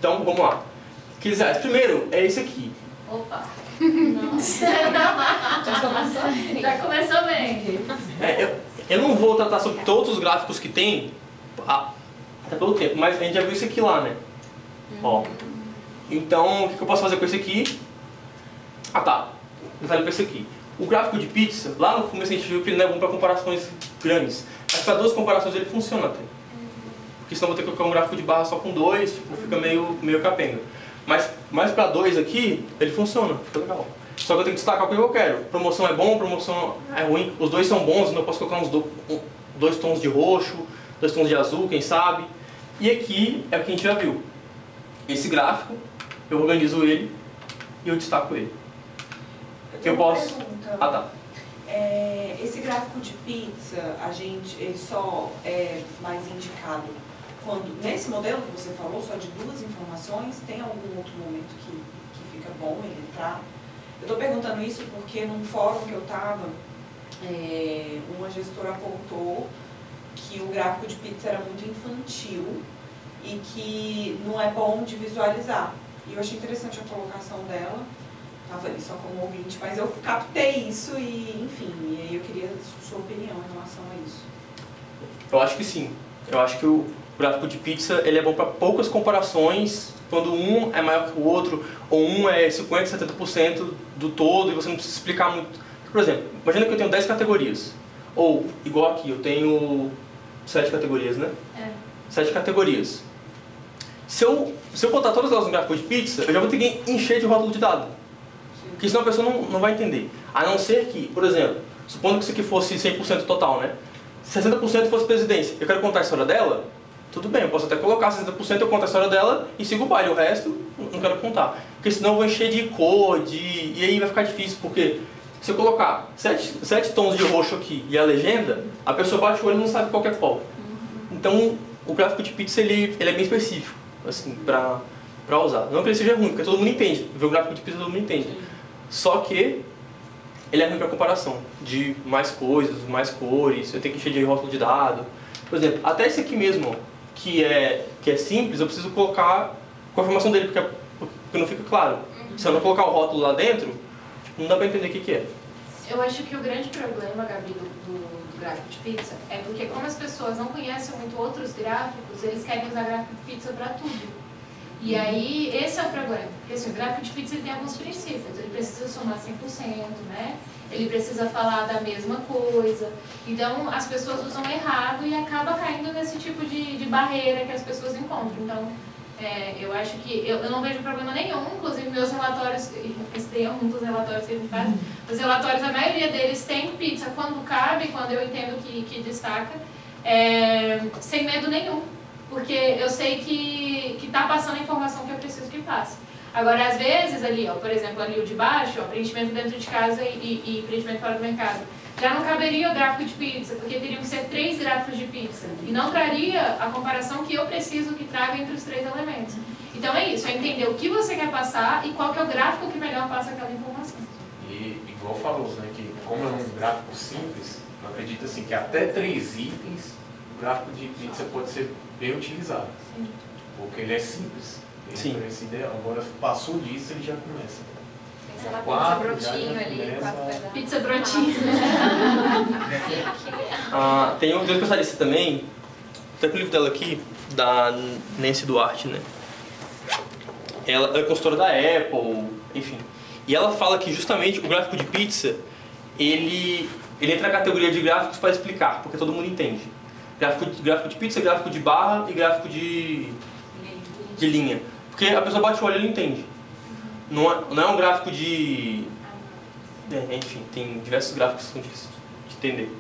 Então, vamos lá. Primeiro, é esse aqui. Opa! Nossa! Já começou bem. Eu não vou tratar sobre todos os gráficos que tem, até pelo tempo, mas a gente já viu isso aqui lá, né? Ó. Então, o que eu posso fazer com esse aqui? Ah, tá. Detalhe para esse aqui. O gráfico de pizza, lá no começo a gente viu que ele não é bom para comparações grandes. Mas para duas comparações ele funciona até. Porque senão eu vou ter que colocar um gráfico de barra só com dois, tipo, fica meio capenga. Mas para dois aqui, ele funciona, fica legal. Só que eu tenho que destacar o que eu quero. Promoção é bom, promoção é ruim. Os dois são bons, então eu posso colocar dois tons de roxo, 2 tons de azul, quem sabe. E aqui é o que a gente já viu. Esse gráfico, eu organizo ele e eu destaco ele. Eu posso... Pergunta. Ah, tá. Esse gráfico de pizza, ele só é mais indicado quando, nesse modelo que você falou, só de duas informações, tem algum outro momento que fica bom ele entrar? Eu estou perguntando isso porque num fórum que eu estava, uma gestora apontou que o gráfico de pizza era muito infantil e que não é bom de visualizar. E eu achei interessante a colocação dela, estava ali só como ouvinte, mas eu captei isso e, enfim, e aí eu queria a sua opinião em relação a isso. Eu acho que sim. Eu acho que o gráfico de pizza ele é bom para poucas comparações, quando um é maior que o outro, ou um é 50%, 70% do todo e você não precisa explicar muito. Por exemplo, imagina que eu tenho 10 categorias, ou igual aqui, eu tenho 7 categorias, né? 7 categorias. Se eu botar todas elas no gráfico de pizza, eu já vou ter que encher de rótulo de dado. Porque senão a pessoa não vai entender. A não ser que, por exemplo, supondo que isso aqui fosse 100% total, né? 60% fosse presidência. Eu quero contar a história dela, tudo bem, eu posso até colocar 60%, eu conto a história dela e sigo o baile. O resto, não quero contar. Porque senão eu vou encher de cor, e aí vai ficar difícil, porque se eu colocar 7 tons de roxo aqui e a legenda, a pessoa bate o olho e não sabe qual que é qual. Então, o gráfico de pizza ele é bem específico, assim, pra usar. Não que ele seja ruim, porque todo mundo entende. Ver o gráfico de pizza todo mundo entende. Só que ele é ruim para comparação de mais coisas, mais cores, eu tenho que encher de rótulo de dado. Por exemplo, até esse aqui mesmo, que é simples, eu preciso colocar com a informação dele, porque não fica claro. Se eu não colocar o rótulo lá dentro, tipo, não dá para entender o que é. Eu acho que o grande problema, Gabi, do gráfico de pizza é porque como as pessoas não conhecem muito outros gráficos, eles querem usar gráfico de pizza para tudo. E aí, esse é o problema, porque assim, o gráfico de pizza ele tem alguns princípios, ele precisa somar 100%, né? Ele precisa falar da mesma coisa, então as pessoas usam errado e acaba caindo nesse tipo de barreira que as pessoas encontram. Então, eu acho que, eu não vejo problema nenhum, inclusive meus relatórios, esse daí é um dos relatórios que a gente faz, os relatórios, a maioria deles tem pizza quando cabe, quando eu entendo que destaca, sem medo nenhum. Porque eu sei que está passando a informação que eu preciso que passe. Agora, às vezes, ali, ó, por exemplo, ali o de baixo, ó, preenchimento dentro de casa e preenchimento fora do mercado, já não caberia o gráfico de pizza, porque teriam que ser 3 gráficos de pizza. E não traria a comparação que eu preciso que traga entre os 3 elementos. Então é isso, é entender o que você quer passar e qual que é o gráfico que melhor passa aquela informação. E igual falou, né, que como é um gráfico simples, eu acredito assim, que até 3 itens, o gráfico de pizza pode ser bem utilizado. Sim. Porque ele é simples. Sim. Esse ideal. Agora, passou disso, ele já começa. Tem sei lá, pizza brotinho ali, 4 pedaços. Pizza brotinho. Tem um especialista também, até com o livro dela aqui, da Nancy Duarte, né? Ela é consultora da Apple, enfim. E ela fala que justamente o gráfico de pizza, ele entra na categoria de gráficos para explicar, porque todo mundo entende. Gráfico de pizza, gráfico de barra e gráfico de linha. Porque a pessoa bate o olho e ele entende. Não é um gráfico de... enfim, tem diversos gráficos que são difíceis de entender.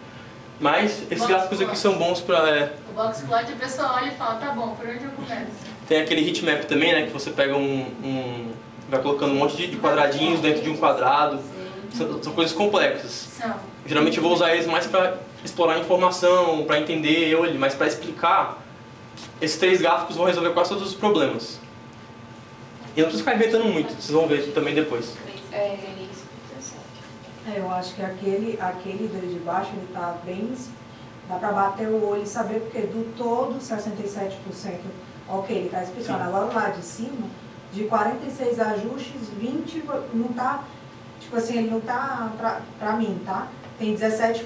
Mas esses gráficos aqui são bons para... O box plot, a pessoa olha e fala, tá bom, por onde eu começo? Tem aquele heatmap também, né, que você pega vai colocando um monte de quadradinhos dentro de um quadrado. São coisas complexas. São. Geralmente eu vou usar eles mais para explorar informação, para entender mas para explicar, esses 3 gráficos vão resolver quase todos os problemas. E eu não preciso ficar inventando muito, vocês vão ver também depois. Eu acho que aquele de baixo, ele tá bem... Dá para bater o olho e saber, porque do todo, 67% ok, ele está inspecionando. Agora lá de cima, de 46 ajustes, 20 não está, tipo assim, ele não está para mim, tá? Tem 17%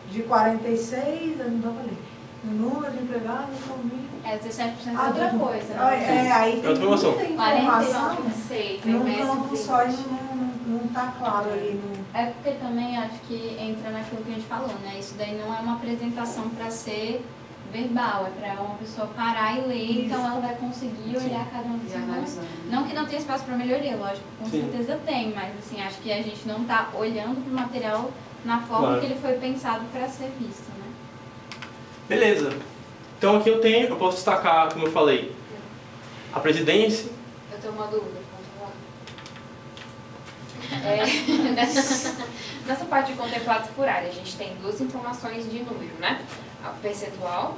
de 46, eu não estou falando. O número de empregados, família. 17% é outra coisa. Aí tem informação. muita informação. 46, Num campo só e não está claro ali. É porque também acho que entra naquilo que a gente falou, né? Isso daí não é uma apresentação para ser verbal, é para uma pessoa parar e ler, então ela vai conseguir olhar cada um dos números. Não que não tenha espaço para melhoria, lógico, com certeza tem, mas assim, acho que a gente não está olhando para o material na forma que ele foi pensado para ser visto, né? Beleza. Então aqui eu posso destacar, como eu falei, a presidência. Eu tenho uma dúvida, nessa parte de contemplados por área, a gente tem duas informações de número, né? A percentual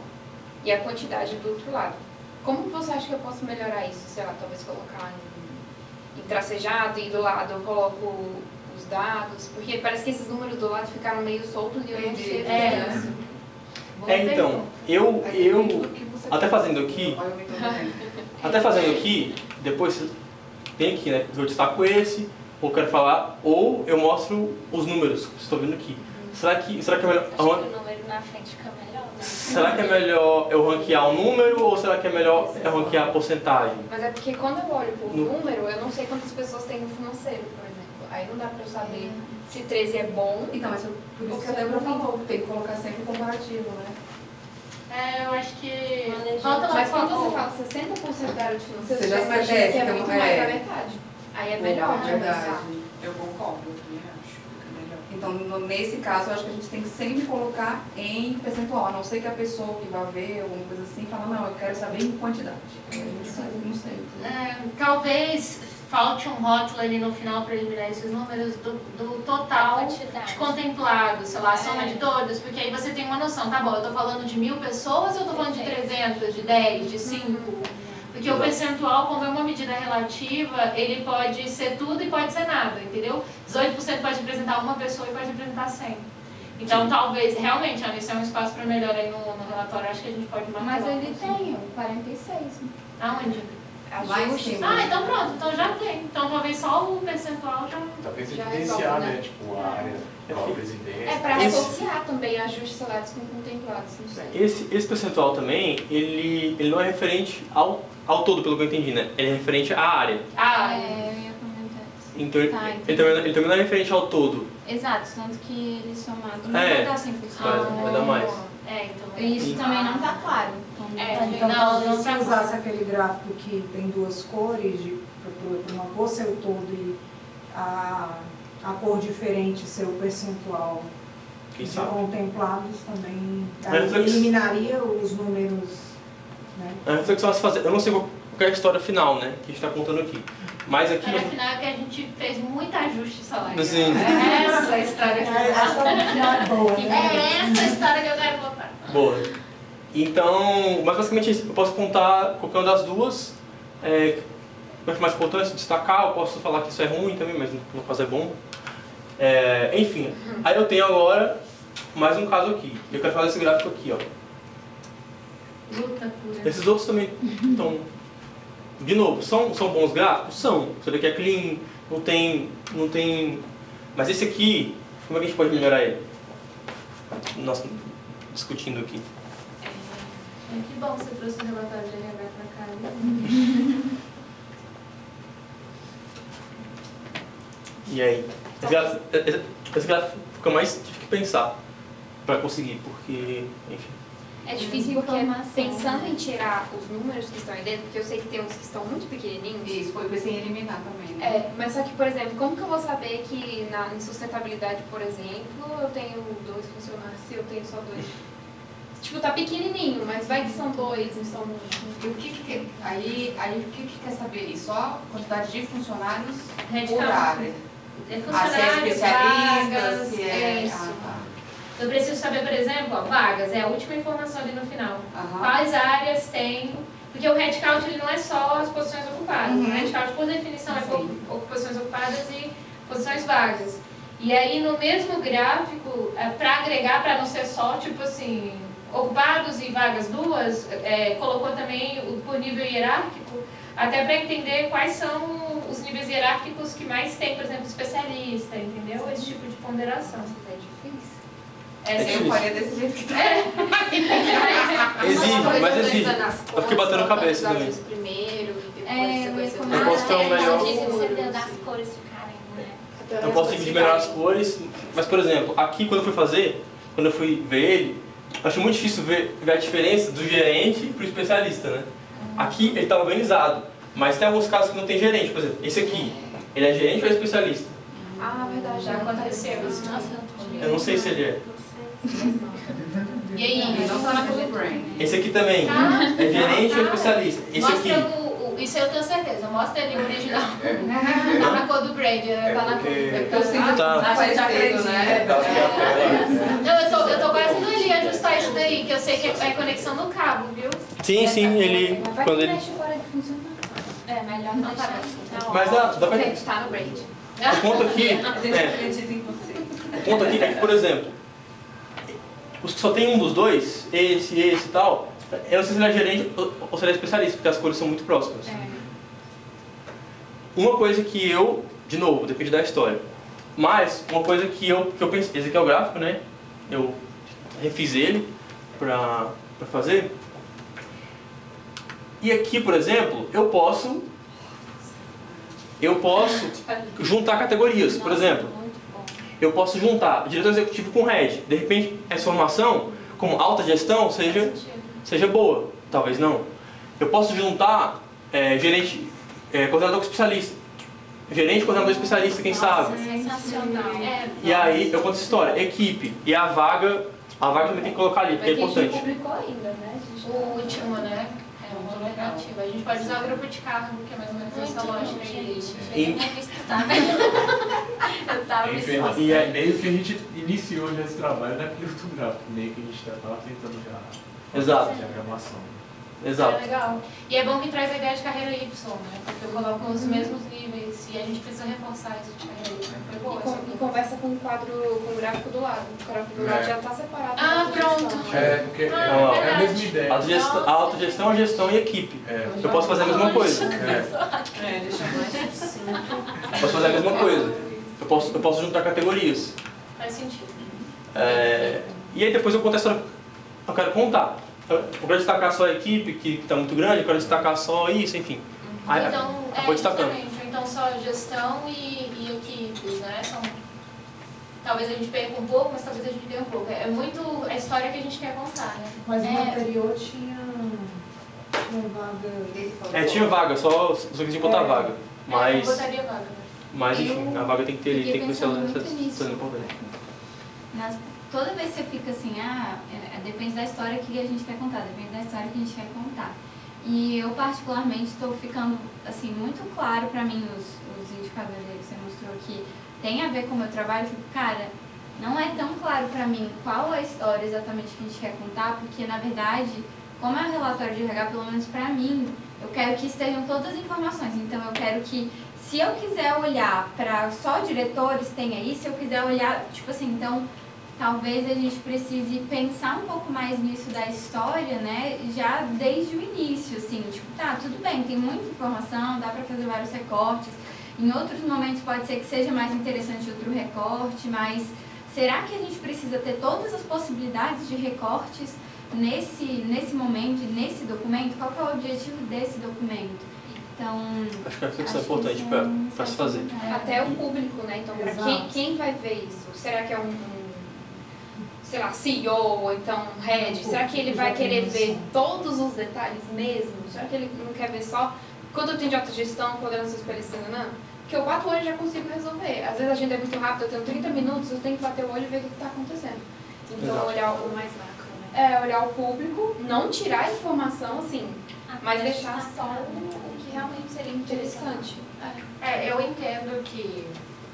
e a quantidade do outro lado. Como que você acha que eu posso melhorar isso? Sei lá, talvez colocar em tracejado e do lado eu coloco os dados, porque parece que esses números do lado ficaram meio soltos e eu não sei. Então, eu até fazendo aqui, depois tem aqui, né? Eu destaco esse, ou quero falar, ou eu mostro os números que estou vendo aqui. Será que é melhor? Acho que o número na frente fica melhor, né? Será que é melhor eu ranquear o número ou será que é melhor eu ranquear a porcentagem? Mas é porque quando eu olho por número, eu não sei quantas pessoas tem no financeiro, por exemplo. Aí não dá pra eu saber se 13 é bom. Então, mas por isso que a Débora falou, tem que colocar sempre o comparativo, né? eu acho que... Mas quando você fala 60% da área de financeiro, Você já imagina que é muito mais da metade. Aí é melhor, né? Verdade. Eu concordo, eu também acho. Então, nesse caso, eu acho que a gente tem que sempre colocar em percentual, a não ser que a pessoa que vai ver alguma coisa assim fala, não, eu quero saber em quantidade. Aí a gente não sei. Talvez falte um rótulo ali no final para eliminar esses números do total de contemplados, sei lá, a soma de todos, porque aí você tem uma noção, tá bom, eu tô falando de 1000 pessoas ou eu tô falando de 300, de 10, de 5? Porque o percentual, como é uma medida relativa, ele pode ser tudo e pode ser nada, entendeu? 18% pode representar uma pessoa e pode representar 100. Então, talvez, realmente, esse é um espaço para melhor aí no relatório, acho que a gente pode marcar. Mas ele tem o 46. Aonde? Ajustes. Então pronto, então já tem. Então talvez só o percentual já... Talvez Já evidenciar, resolve, né? né? Tipo, a área da presidência. É para associar também ajustes salários com contemplados, não sei. Esse percentual também, ele não é referente ao todo, pelo que eu entendi, né? Ele é referente à área. Eu ia comentar isso. Então, Tá, ele também não é referente ao todo. Exato, tanto que ele somado não vai dar 100%. Vai dar mais. Então... Isso também não está claro. Então, talvez se usasse aquele gráfico que tem duas cores, para uma cor ser o todo e a cor diferente ser o percentual de contemplados também, eliminaria os números, né? A reflexão a se fazer, eu não sei qual é a história final, né, que a gente está contando aqui, mas aqui... A história final é que a gente fez muito ajuste salarial. Sim. É essa a história que é boa, né? É essa a história que eu quero botar. Boa. Então, mas basicamente eu posso contar qualquer uma das duas. Eu acho mais importante destacar, eu posso falar que isso é ruim também, mas no caso é bom. Enfim, aí eu tenho agora mais um caso aqui. Eu quero fazer esse gráfico aqui, ó. Luta pura. Esses outros também estão... De novo, são bons gráficos? São. Você vê que é clean, não tem... Mas esse aqui, como é que a gente pode melhorar ele? Nós discutindo aqui. Que bom que você trouxe o relatório de RH pra cá. E aí? Esse gráfico fica mais difícil de pensar para conseguir, porque, enfim. É difícil porque pensando em tirar os números que estão aí dentro, porque eu sei que tem uns que estão muito pequenininhos. Isso, foi pensei em eliminar também, né? Mas só que, por exemplo, como que eu vou saber que em sustentabilidade, por exemplo, eu tenho 2 funcionários, se eu tenho só 2? Tipo, tá pequenininho, mas vai que são 2 e são... E o que aí o que quer saber? Só a quantidade de funcionários por área? Funcionários, se é especialista, vagas, se é... isso. Eu preciso saber, por exemplo, vagas, é a última informação ali no final. Aham. Quais áreas tem... Porque o headcount ele não é só as posições ocupadas. O headcount, por definição, é posições ocupadas e posições vagas. E aí, no mesmo gráfico, para agregar, para não ser só, tipo assim, ocupados e vagas duas, colocou também por nível hierárquico, até para entender quais são os níveis hierárquicos que mais tem, por exemplo, especialista, entendeu? Esse tipo de ponderação. É difícil. Essa Eu faria desse jeito que tá. Exige, mas exige. Eu fiquei batendo cabeça também. também. Primeiro, e depois você Eu posso ter um melhor... das cores ficarem, né? Eu posso dividir melhor as cores, mas, por exemplo, aqui quando eu fui fazer, quando eu fui ver ele, eu achei muito difícil ver a diferença do gerente pro especialista, né? Aqui ele está organizado, mas tem alguns casos que não tem gerente, por exemplo, esse aqui, ele é gerente ou é especialista? Ah, verdade, já aconteceu isso. Eu não sei se ele é. E aí? Não tá na cor do brain. Esse aqui também, é gerente ou especialista? Esse aqui. Isso eu tenho certeza, mostra ele o original. Tá na cor do Braid, tá na cor. Eu sinto Tá. a gente acredita, né? Não, eu tô quase indo ali ajustar isso daí, que eu sei que é conexão do cabo, viu? Sim, sim, ele... Mas vai Quando que ele... mexe fora de funcionar. É, melhor não tá deixar. Mas dá pra... Gente, tá no braid. O ponto aqui, A gente acredita em você. o ponto aqui é que, por exemplo, os que só tem um dos dois, esse e tal, eu não sei se ele é gerente ou se ele é especialista, porque as cores são muito próximas. Uma coisa que eu, de novo, depende da história, mas uma coisa que eu pensei, esse aqui é o gráfico, né? Eu refiz ele pra fazer. E aqui, por exemplo, eu posso juntar categorias. Por exemplo, eu posso juntar diretor executivo com head. De repente, essa formação, como alta gestão, seja boa. Talvez não. Eu posso juntar gerente, coordenador com especialista. Gerente, coordenador especialista, quem sabe. Sensacional. E aí, eu conto essa história. Equipe. E a vaga também tem que colocar ali, porque é Mas a gente não importante. publicou ainda, né? A gente O último, né? É um negativo. A gente pode usar o grupo de cargo, que é mais ou menos essa lógica aí. Eu tava Enfim, E é- meio que a gente iniciou já esse trabalho naquele outro gráfico, meio que a gente estava tentando já Exato. fazer a gravação. Exato. É legal. E é bom que traz a ideia de carreira Y, né? Porque eu coloco os mesmos níveis e a gente precisa reforçar isso de carreira Y. Foi boa essa E conversa com o quadro, com o gráfico do lado. O gráfico do lado já tá separado. Ah, pronto. É, porque é Ah, a mesma ideia. A autogestão, a gestão e equipe. É. Eu posso fazer a mesma coisa. Deixa mais sucinto. Eu posso fazer a mesma coisa. Eu posso juntar categorias. Faz sentido. E aí depois eu conto a história que eu quero contar. Eu quero destacar só a equipe, que está muito grande, eu quero destacar só isso, enfim. Aí, Então, foi destacando. justamente. Então, só gestão e equipes, né? Talvez a gente perca um pouco, mas talvez a gente ganhe um pouco. É muito a história que a gente quer contar, né? Mas no anterior tinha vaga. Tinha vaga, só quis botar vaga. Eu Mas botaria vaga. Mas enfim, a vaga tem que ter ali, tem que ver se ela muito é nisso. importante. Toda vez que você fica assim, depende da história que a gente quer contar, depende da história que a gente quer contar. E eu particularmente estou ficando assim, muito claro para mim os indicadores que você mostrou que tem a ver com o meu trabalho. Eu fico, cara, não é tão claro para mim qual a história exatamente que a gente quer contar, porque na verdade, como é um relatório de RH, pelo menos para mim, eu quero que estejam todas as informações. Então eu quero que, se eu quiser olhar para só diretores, tenha isso. Se eu quiser olhar, tipo assim, então talvez a gente precise pensar um pouco mais nisso da história, né, já desde o início, assim, tipo, tá, tudo bem, tem muita informação, dá pra fazer vários recortes, em outros momentos pode ser que seja mais interessante outro recorte, mas será que a gente precisa ter todas as possibilidades de recortes nesse momento, nesse documento? Qual que é o objetivo desse documento? Então, acho que isso é importante para se fazer. Até o público, né? Então, quem vai ver isso? Será que é sei lá, CEO, ou então head? Será que ele vai querer ver todos os detalhes mesmo? Será que ele não quer ver só quando eu tenho de autogestão, coordenação especialista, que eu 4 horas já consigo resolver. Às vezes a agenda é muito rápida, eu tenho 30 minutos, eu tenho que bater o olho e ver o que está acontecendo. Então, Exato. olhar o mais macro, né? Olhar o público, não tirar a informação, assim, mas deixar só o que realmente seria interessante. Eu entendo que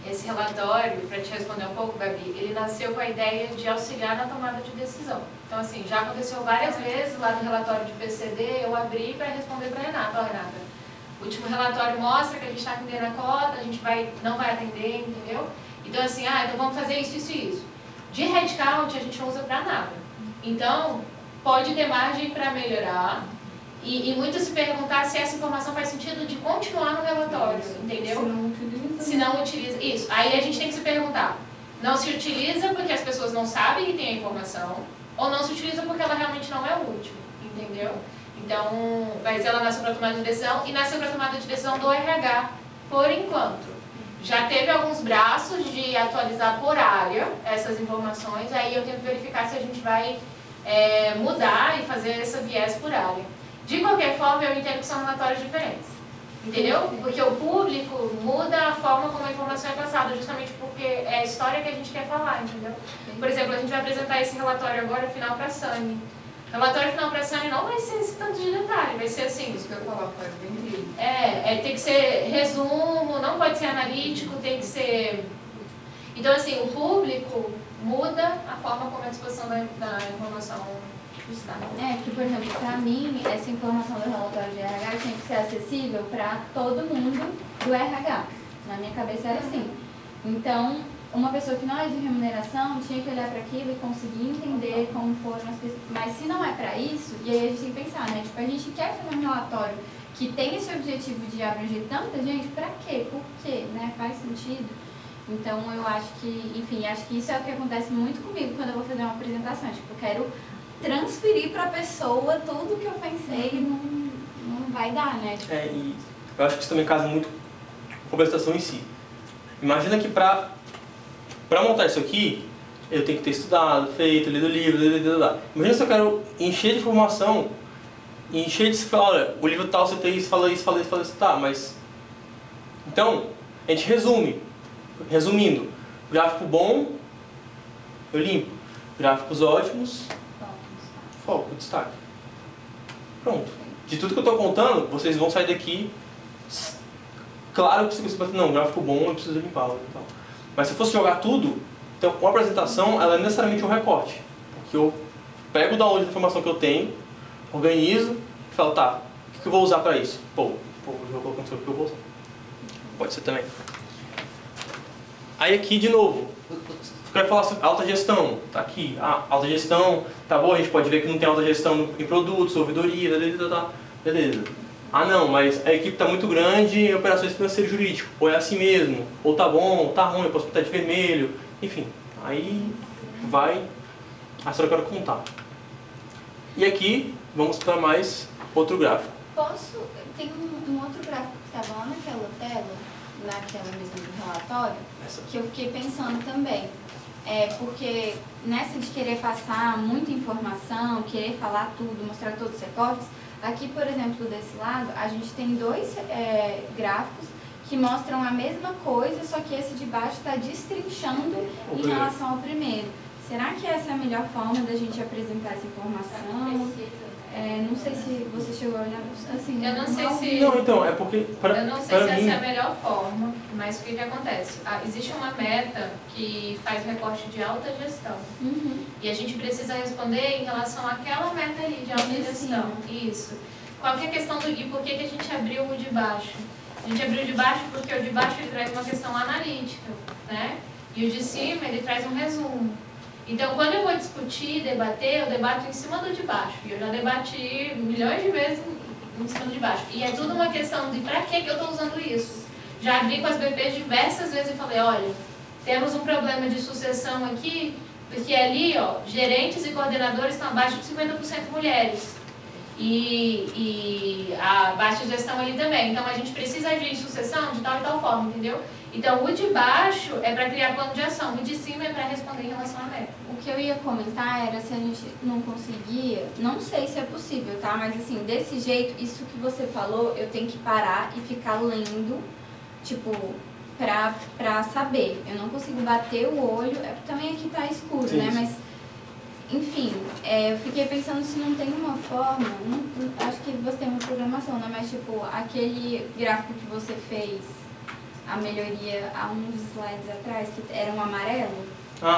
esse relatório, para te responder um pouco, Gabi, ele nasceu com a ideia de auxiliar na tomada de decisão. Então, assim, já aconteceu várias vezes lá no relatório de PCD, eu abri para responder para a Renata. Ó, Renata, o último relatório mostra que a gente está atendendo a cota, a gente não vai atender, entendeu? Então, assim, então vamos fazer isso, isso e isso. De headcount, a gente não usa para nada. Então, pode ter margem para melhorar. E muito se perguntar se essa informação faz sentido de continuar no relatório, entendeu? Se não utiliza. Isso. Aí a gente tem que se perguntar, não se utiliza porque as pessoas não sabem que tem a informação, ou não se utiliza porque ela realmente não é útil, entendeu? Então, vai ser ela nessa para tomada de decisão e nessa para tomada de decisão do RH, por enquanto. Já teve alguns braços de atualizar por área essas informações, aí eu tenho que verificar se a gente vai mudar e fazer essa viés por área. De qualquer forma, eu entendo que são relatórios diferentes, entendeu? Porque o público muda a forma como a informação é passada, justamente porque é a história que a gente quer falar, entendeu? Por exemplo, a gente vai apresentar esse relatório agora final para a SANI. O relatório final para a SANI não vai ser esse tanto de detalhe, vai ser assim... Isso que eu ia falar, faz bem incrível. Tem que ser resumo, não pode ser analítico, tem que ser... Então, assim, o público muda a forma como a disposição da informação está. Que, por exemplo, para mim, essa informação do relatório de RH tinha que ser acessível para todo mundo do RH. Na minha cabeça era assim. Então, uma pessoa que não é de remuneração tinha que olhar para aquilo e conseguir entender como foram as pessoas. Mas se não é para isso, e aí a gente tem que pensar, né? Tipo, a gente quer fazer um relatório que tem esse objetivo de abranger tanta gente, para quê? Por quê? Né? Faz sentido? Então, eu acho que, enfim, acho que isso é o que acontece muito comigo quando eu vou fazer uma apresentação. Tipo, eu quero transferir para a pessoa tudo que eu pensei e não vai dar, né? Tipo... E eu acho que isso também casa muito com a apresentação em si. Imagina que para montar isso aqui, eu tenho que ter estudado, feito, lido livro, Imagina se eu quero encher de informação, encher de... Olha, o livro tal, você tem isso, fala isso, tá, mas... Então, a gente resume. Resumindo, gráfico bom, eu limpo. Gráficos ótimos, foco, destaque. Pronto. De tudo que eu estou contando, vocês vão sair daqui... Claro que se você não, gráfico bom, eu preciso limpá-lo e tal. Mas se eu fosse jogar tudo, então uma apresentação ela é necessariamente um recorte. Porque eu pego da onde a informação que eu tenho, organizo e falo, tá, o que eu vou usar para isso? Eu vou colocar no seu que eu vou usar. Pode ser também. Aí aqui de novo, eu quero falar sobre alta gestão, tá aqui, alta gestão, tá bom, a gente pode ver que não tem alta gestão em produtos, ouvidoria, beleza. Não, mas a equipe está muito grande em operações financeiras e jurídicas, ou é assim mesmo, ou tá bom, ou tá ruim, eu posso pintar de vermelho, enfim, aí vai a história que eu quero contar. E aqui, vamos para mais outro gráfico. Tem um outro gráfico que estava lá naquela tela, naquela mesma do relatório, que eu fiquei pensando também. Porque nessa de querer passar muita informação, querer falar tudo, mostrar todos os recortes, aqui, por exemplo, desse lado, a gente tem dois gráficos que mostram a mesma coisa, só que esse de baixo está destrinchando em relação ao primeiro. Será que essa é a melhor forma da gente apresentar essa informação? Não sei se você chegou a olhar assim. Eu não sei se... Não, então, é porque... eu não sei se essa é a melhor forma, mas o que acontece? Existe uma meta que faz recorte de alta gestão. E a gente precisa responder em relação àquela meta ali de alta gestão. Isso. Qual que é a questão do... E por que a gente abriu o de baixo? A gente abriu o de baixo porque o de baixo ele traz uma questão analítica, né? E o de cima ele traz um resumo. Então, quando eu vou discutir, debater, eu debato em cima do de baixo. E eu já debati milhões de vezes em cima do de baixo. E é tudo uma questão de para que eu estou usando isso. Já abri com as BPs diversas vezes e falei, olha, temos um problema de sucessão aqui, porque ali, ó, gerentes e coordenadores estão abaixo de 50% mulheres. E a baixa gestão ali também. Então, a gente precisa agir em sucessão de tal e tal forma, entendeu? Então, o de baixo é para criar plano de ação, o de cima é para responder em relação à meta. O que eu ia comentar era se a gente não conseguia, não sei se é possível, tá? Mas assim, desse jeito, isso que você falou, eu tenho que parar e ficar lendo, tipo, pra saber. Eu não consigo bater o olho, também aqui tá escuro, sim, né? Mas, enfim, eu fiquei pensando se não tem uma forma, acho que você tem uma programação, né? Mas tipo, aquele gráfico que você fez, a melhoria há uns slides atrás, que era um amarelo.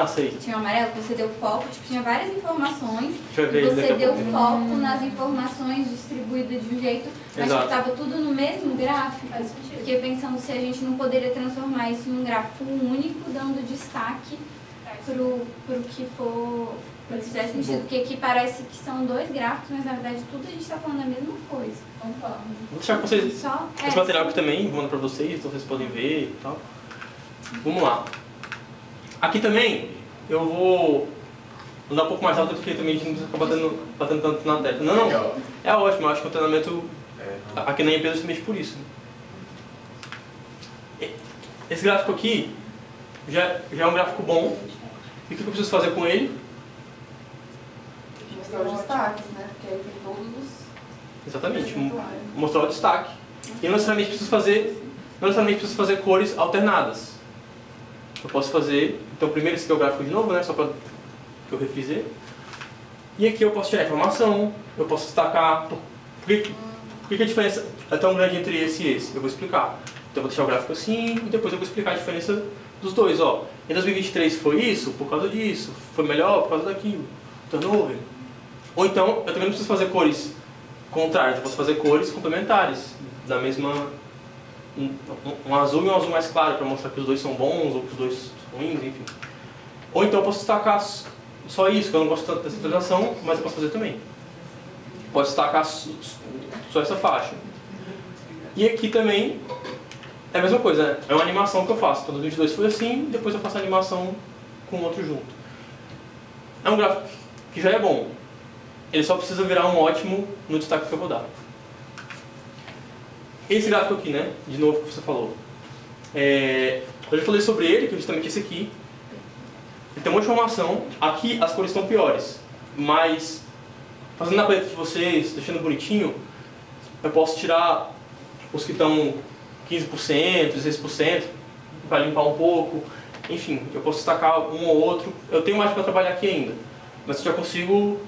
Sei. Que tinha um amarelo, que você deu foco, tipo, tinha várias informações, e você deu foco nas informações distribuídas de um jeito, mas que estava tudo no mesmo gráfico. Fiquei pensando se a gente não poderia transformar isso num gráfico único, dando destaque pro que for Para que fizesse sentido, porque aqui parece que são dois gráficos, mas na verdade tudo a gente está falando a mesma coisa. Concordo. Vou deixar com vocês Só, esse material aqui também, vou mandar para vocês, então vocês podem ver e tal. Vamos lá. Aqui também eu vou andar um pouco mais alto porque também a gente não precisa ficar batendo tanto na tecla. Não, é ótimo, eu acho que o treinamento aqui na empresa justamente por isso. Esse gráfico aqui já é um gráfico bom. E o que eu preciso fazer com ele? Mostrar os destaques, né? Porque aí tem todos os... Exatamente, mostrar o destaque. E não necessariamente preciso fazer cores alternadas. Eu posso fazer, então primeiro esse aqui é o gráfico de novo, né? Só para que eu refizer. E aqui eu posso tirar informação, eu posso destacar. Por que a diferença é tão grande entre esse e esse? Eu vou explicar. Então eu vou deixar o gráfico assim e depois eu vou explicar a diferença dos dois. Ó, em 2023 foi isso, por causa disso. Foi melhor por causa daquilo. Turnover. Ou então, eu também não preciso fazer cores contrárias, eu posso fazer cores complementares. Da mesma... Um azul e um azul mais claro, para mostrar que os dois são bons ou que os dois são ruins, enfim. Ou então eu posso destacar só isso, que eu não gosto tanto dessa transação, mas eu posso fazer também. Posso destacar só essa faixa. E aqui também é a mesma coisa, né? É uma animação que eu faço. Então, 2022 foi assim, depois eu faço a animação com o outro junto. É um gráfico que já é bom. Ele só precisa virar um ótimo no destaque que eu vou dar. Esse gráfico aqui, né? De novo que você falou. Eu já falei sobre ele, que é justamente esse aqui. Ele tem uma informação. Aqui as cores estão piores. Mas, fazendo na paleta de vocês, deixando bonitinho, eu posso tirar os que estão 15%, 16%, para limpar um pouco. Enfim, eu posso destacar um ou outro. Eu tenho mais para trabalhar aqui ainda. Mas eu já consigo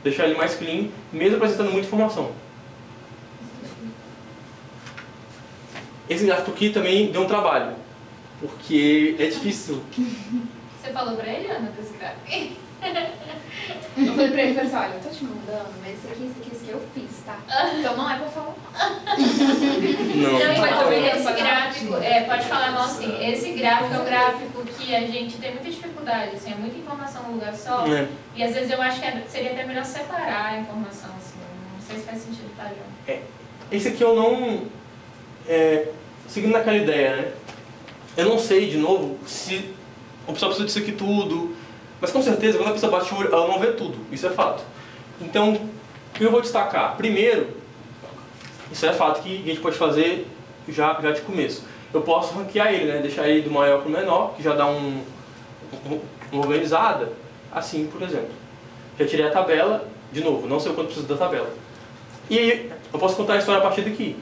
deixar ele mais clean, mesmo apresentando muita informação. Esse gráfico aqui também deu um trabalho, porque é difícil. Você falou pra ele, Ana, desse gráfico? Eu falei pra ele, falei assim, olha, eu tô te mandando, mas esse aqui eu fiz, tá? Então não é pra falar. Não, Mas também esse gráfico, pode falar mal assim, esse gráfico é um gráfico que a gente tem muita dificuldade, assim, é muita informação num lugar só, e às vezes eu acho que seria até melhor separar a informação, assim, não sei se faz sentido, tá, João? Esse aqui eu não... seguindo naquela ideia, né? Eu não sei, de novo, se a pessoa precisa disso aqui tudo, mas com certeza quando a pessoa bate o olho, ela não vê tudo, isso é fato. Então, o que eu vou destacar? Primeiro, isso é fato que a gente pode fazer já de começo. Eu posso ranquear ele, né? Deixar ele do maior para o menor, que já dá uma organizada, assim, por exemplo. Já tirei a tabela, de novo, não sei o quanto preciso da tabela. E aí, eu posso contar a história a partir daqui.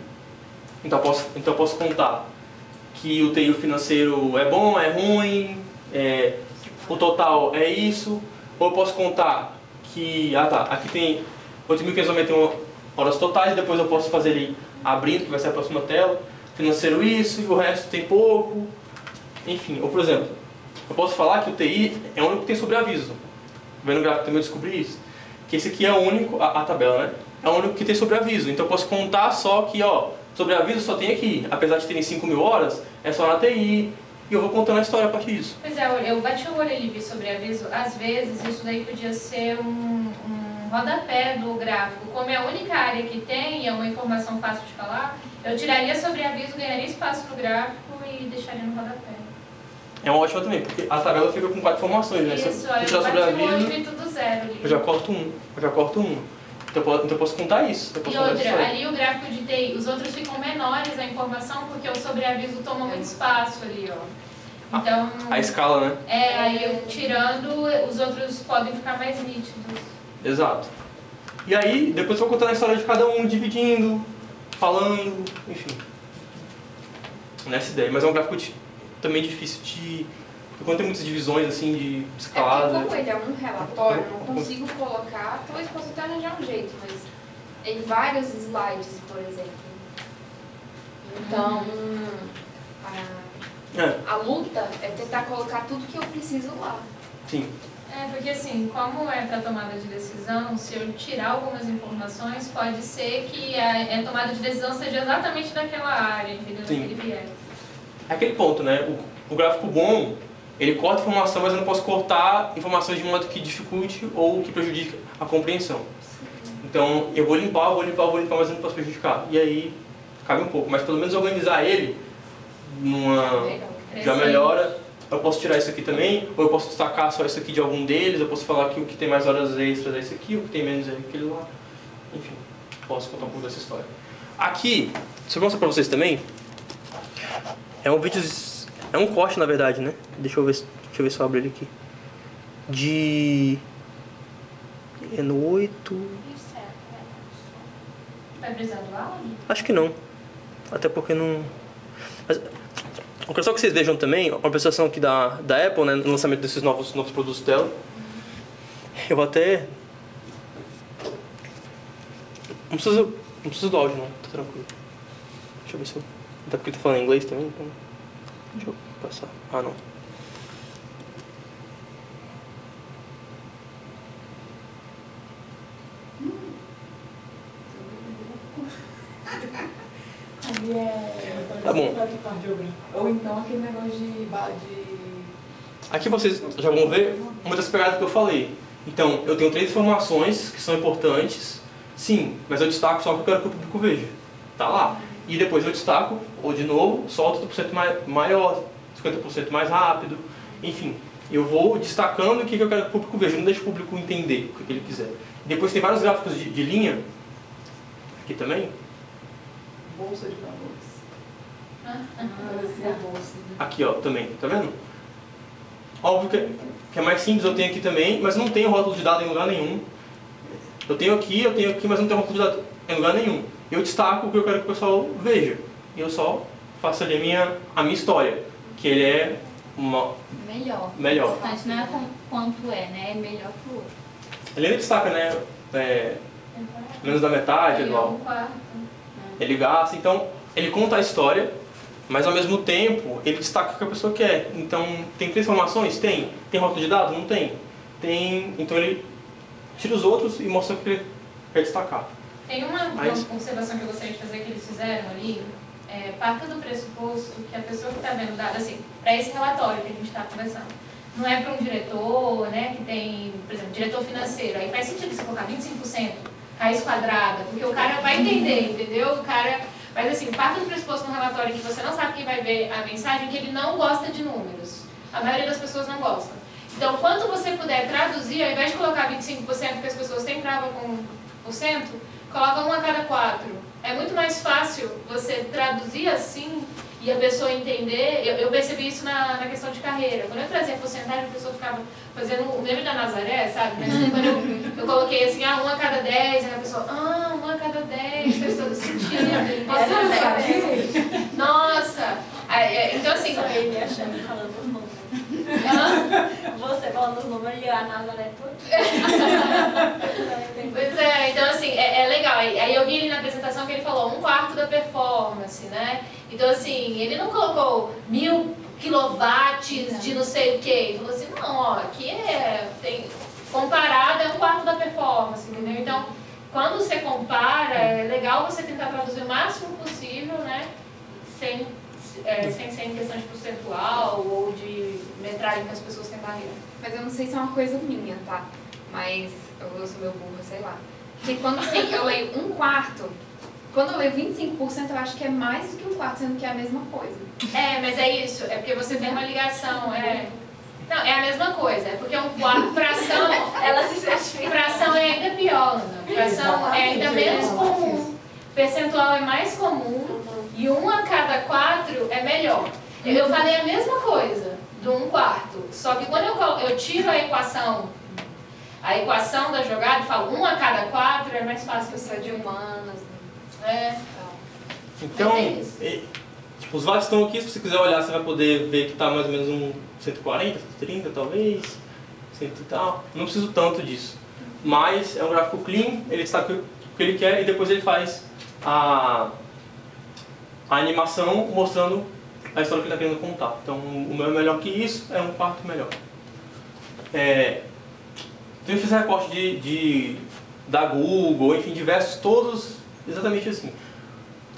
Então eu posso contar que o TI financeiro é bom, é ruim, o total é isso. Ou eu posso contar que, aqui tem 8.591 horas totais, depois eu posso fazer ele abrindo, que vai ser a próxima tela, financeiro isso, e o resto tem pouco. Enfim, ou por exemplo, eu posso falar que o TI é o único que tem sobreaviso. Vendo o gráfico também eu descobri isso. Que esse aqui é o único, a tabela, né? É o único que tem sobreaviso. Então eu posso contar só que, sobreaviso só tem aqui. Apesar de terem 5.000 horas, é só na TI. E eu vou contando a história a partir disso. Pois é, eu bati o olho ali e vi sobreaviso. Às vezes isso daí podia ser um rodapé do gráfico. Como é a única área que tem e é uma informação fácil de falar, eu tiraria sobreaviso, ganharia espaço no gráfico e deixaria no rodapé. É uma ótima também, porque a tabela fica com 4 informações, né? Isso, olha, eu bati o olho e vi tudo zero ali. Eu já corto um. Então eu posso contar isso. E outra, ali o gráfico de TI, os outros ficam menores a informação porque o sobreaviso toma muito espaço ali, ó. Então... A escala, né? Aí eu tirando, os outros podem ficar mais nítidos. Exato. E aí, depois eu vou contando a história de cada um, dividindo, falando, enfim. Nessa ideia. Mas é um gráfico também difícil de... Porque quando tem muitas divisões, assim, de escalada... Como ele é um relatório, eu não consigo colocar... Talvez possa até arranjar um jeito, mas... Em vários slides, por exemplo. Então... A luta é tentar colocar tudo que eu preciso lá. Sim. Porque assim, como é para tomada de decisão, se eu tirar algumas informações, pode ser que a tomada de decisão seja exatamente daquela área, entendeu? Sim. Daquele viés. É aquele ponto, né? O gráfico bom, Ele corta informação, mas eu não posso cortar informações de modo que dificulte ou que prejudique a compreensão. Então, eu vou limpar, mas eu não posso prejudicar. E aí, cabe um pouco. Mas pelo menos organizar ele já melhora. Eu posso tirar isso aqui também, ou eu posso destacar só isso aqui de algum deles, eu posso falar que o que tem mais horas extras é esse aqui, o que tem menos é aquele lá. Enfim, posso contar um pouco dessa história. Aqui, deixa eu mostrar pra vocês também. É um vídeo... É um corte, na verdade, né? Deixa eu ver se eu abro ele aqui. É no 8... Vai precisar do áudio? Acho que não. Até porque não... Mas, eu quero só que vocês vejam também uma apresentação aqui da Apple, né, no lançamento desses novos produtos dela. Eu vou até... Não precisa do áudio, não. Tá tranquilo. Deixa eu ver se eu... Até porque tá falando inglês também, então... Deixa eu passar. Ah, não. Tá bom. Ou então aquele negócio de... Aqui vocês já vão ver uma das pegadas que eu falei. Então, eu tenho 3 informações que são importantes, sim, mas eu destaco só o que eu quero que o público veja. Tá lá. E depois eu destaco, ou de novo, só 30% maior, 50% mais rápido, enfim. Eu vou destacando o que eu quero que o público veja, não deixo o público entender o que ele quiser. Depois tem vários gráficos de linha, aqui também. Bolsa de valores. Parecia bolsa. Aqui, ó, também, tá vendo? Óbvio que é mais simples, eu tenho aqui também, mas não tenho rótulo de dado em lugar nenhum. Eu tenho aqui, mas não tenho rótulo de dado em lugar nenhum. Eu destaco o que eu quero que o pessoal veja. E eu só faço ali a minha história, que ele é melhor. Melhor. O importante não é quanto é, né? É melhor que o outro. Ele ainda destaca, né? Menos da metade, igual. Ele gasta, então ele conta a história, mas ao mesmo tempo ele destaca o que a pessoa quer. Então, tem 3 informações? Tem. Tem rótulo de dado? Não tem. Tem. Então ele tira os outros e mostra o que ele quer destacar. Tem uma observação que eu gostaria de fazer que eles fizeram ali. Parta do pressuposto que a pessoa que está vendo dado, assim, para esse relatório que a gente está conversando, não é para um diretor, né, que tem, por exemplo, diretor financeiro. Aí faz sentido você colocar 25%, raiz quadrada, porque o cara vai entender, entendeu? O cara... Mas assim, parte do pressuposto no relatório que você não sabe quem vai ver a mensagem, que ele não gosta de números. A maioria das pessoas não gosta. Então, quanto você puder traduzir, ao invés de colocar 25%, que as pessoas têm trava com 1%, coloca 1 a cada 4. É muito mais fácil você traduzir assim e a pessoa entender. Eu percebi isso na questão de carreira. Quando eu trazia porcentagem, a pessoa ficava fazendo o meme da Nazaré, sabe? Mas quando eu coloquei assim, 1 a cada 10, aí a pessoa, 1 a cada 10, faz todo sentido. Nossa! Então assim... Só ele achando, falando os números. Você falando os números e a Nazaré tudo. Pois é, então assim, é legal. Aí eu vi ele na apresentação que ele falou 1/4 da performance, né? Então assim, ele não colocou 1000 quilowatts de não sei o que. Ele falou assim, não, ó, aqui comparado é 1/4 da performance, entendeu? Então, quando você compara, é legal você tentar traduzir o máximo possível, né? Sem ser em questão de percentual ou de metragem que as pessoas têm barreira. Mas eu não sei se é uma coisa minha, tá? Mas eu sou meu burro, sei lá. Porque quando assim, eu leio 1/4, quando eu leio 25%, eu acho que é mais do que 1/4, sendo que é a mesma coisa. Mas é isso, é porque você tem uma ligação, Não, é a mesma coisa, é porque 1/4, fração, Ela se certifica. Fração é ainda pior, Ana. Fração é ainda menos comum. Percentual é mais comum e 1 a cada 4 é melhor. Eu falei a mesma coisa do 1/4, só que quando eu tiro a equação da jogada e falo 1 a cada 4 é mais fácil. Pessoa de humanas. Então, os watts estão aqui, se você quiser olhar, você vai poder ver que está mais ou menos um 140, 130 talvez, 100 e tal. Não preciso tanto disso. Mas é um gráfico clean, ele destaca o que ele quer e depois ele faz a animação mostrando a história que ele está querendo contar. Então o meu é melhor que isso, é 1/4 melhor. Então eu fiz recorte da Google, enfim, diversos, todos exatamente assim.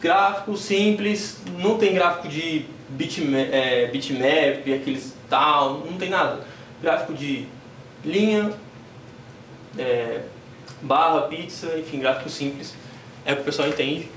Gráfico simples, não tem gráfico de bitmap, aqueles tal, não tem nada. Gráfico de linha, barra, pizza, enfim, gráfico simples, é o que o pessoal entende.